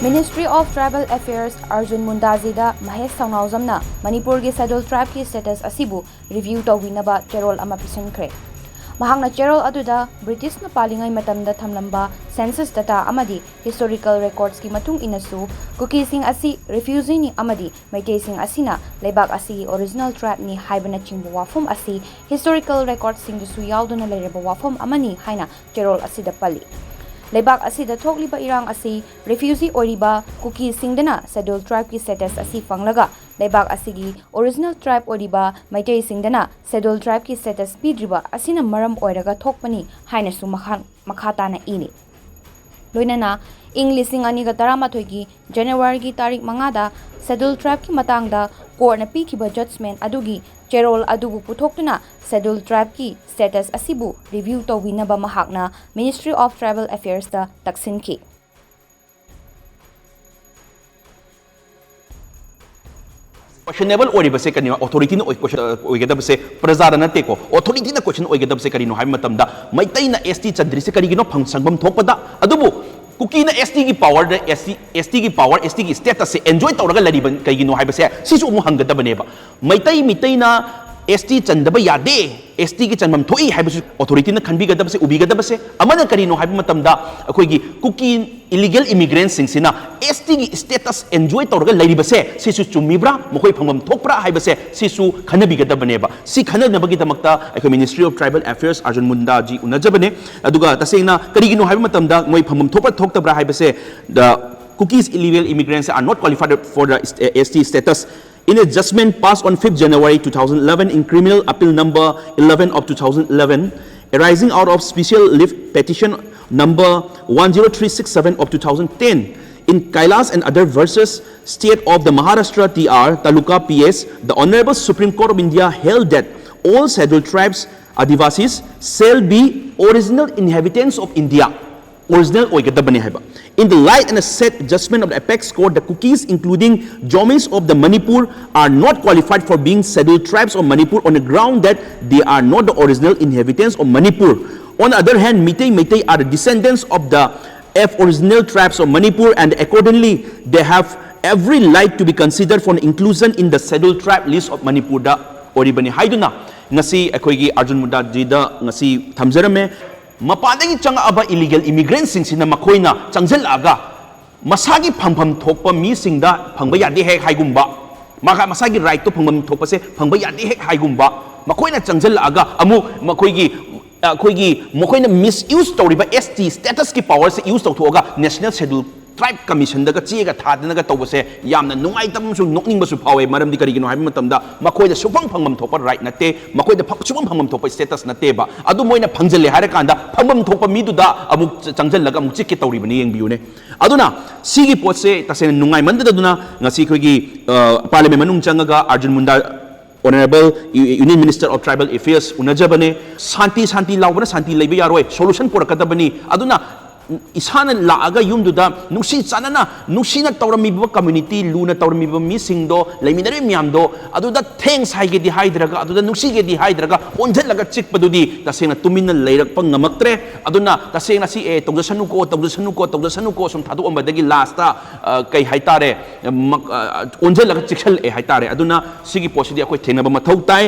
Ministry of Tribal Affairs Arjun Mundaji da Mahesh Saunawjamna Manipur gi scheduled tribe ki status asibu review tawinaba cherol ama Pisankhre. Mahangna cherol aduda British na palingai matamda thamlamba census data amadi historical records ki matung inasu kuki sing asi refugee ni amadi maitei sing asina lebak asi original tribe ni haibana chingbu wafum asi historical records sing dusu yauduna lereba wafum amani haina cherol asida pali. Lebak asida thokliba irang asi refugee oriba kuki singdana scheduled tribe ki status asi fanglaga lebak asigi original tribe oriba maitei singdana scheduled tribe ki status pidriba asina maram oiraga thokpani haina su makhata na ini loinana English aniga taramathoi gi January gi tarik mangada scheduled tribe ki matangda court na pikiba judgment adugi cherol adugu puthokna scheduled tribe ki status asibu review tawinaba mahakna Ministry of Tribal Affairs da taksinki. Questionable ओरिबसे कनिवा authority न question ओइगदबसे प्रजादा नते को authority न question ओइगदबसे करिनो हाय मतमदा मैतै न ST चंद्री से करिगिनो फंक्शनबम थोपदा अदुबु cookie न ST की power the ST की power ST की status से एन्जॉय तौरगा लरिबन कइगिनो हायबसे सिसु मु हंगदबनेबा मैतै मितै न ST चंदब यादे ST की चंदम थोई हायबसु authority न खनबिगदबसे उबिगदबसे अमन करिनो हायब मतमदा अखोइगी कुकी illegal immigrants सिंगसिना ST की स्टेटस एन्जॉय तौरगा लरिबसे सिसु चुमिब्रा मखोइ फंगम थोकप्रा हायबसे सिसु खनबिगदबनेबा सि खननबगिदमक्ता अखो Ministry of Tribal Affairs Arjun Mundaji unajabane aduga taseina karigino हायब मतमदा moi फंगम थोपरा थोकतब्रा हायबसे the cookies illegal immigrants are not qualified for the ST status. In a judgment passed on 5th January 2011 in criminal appeal number 11 of 2011, arising out of special leave petition number 10367 of 2010, in Kailas and other verses, State of the Maharashtra TR, Taluka PS, the Honorable Supreme Court of India held that all scheduled tribes, Adivasis, shall be original inhabitants of India. Original oigadabane haiba. In the light and a set judgment of the apex court, the cookies, including Jomis of the Manipur, are not qualified for being scheduled tribes of Manipur on the ground that they are not the original inhabitants of Manipur. On the other hand, Meitei are the descendants of the original tribes of Manipur, and accordingly, they have every right to be considered for inclusion in the scheduled tribe list of Manipur. Da oribani haiduna ngasi akoigi Arjun Mundaji da ngasi thamjarame. Mapadagi changa aba illegal immigrants sing makoina changjal aga masagi phampham thokpa mi singda phangba yade hek haigumba maka masagi right to phangbam thokpa se phangba yade hek haigumba makoina changjal aga amu makoina misuse toriba ST status ki power se use tawthoga national schedule tribe commission daga chiega thadanaga tawbase yamna nungaitam su nokning basu phawe maramdi karigino habi matamda makoida supang phangmam thopa right nate makoida supang phangmam thopa status nate ba adu moina phangjale hare kanda phangmam thopa midu da amuk changjal laga amuk chikki tawribani yengbiune aduna sigi potse tasena nungai mandada duna ngasi khoigi parliament manung changaga Arjun Munda Honorable Union Minister of Tribal Affairs unajabane santi lawbana santi leibe yaroi solution porakadabani aduna isana laaga yumduda nusi chanana nusina tawramiba community luna tawramiba mi singdo leiminare myamdo aduda thanks haige di haidraga aduda nusi ge di haidraga onjalaga chikpadudi tasena tumina leirakpa ngamaktre aduna tasena si tawjasanu ko sum thadu ambadagi last ta kai haitare onjalaga chikhal haitare aduna sigi posidi akoi thenaba mathau tai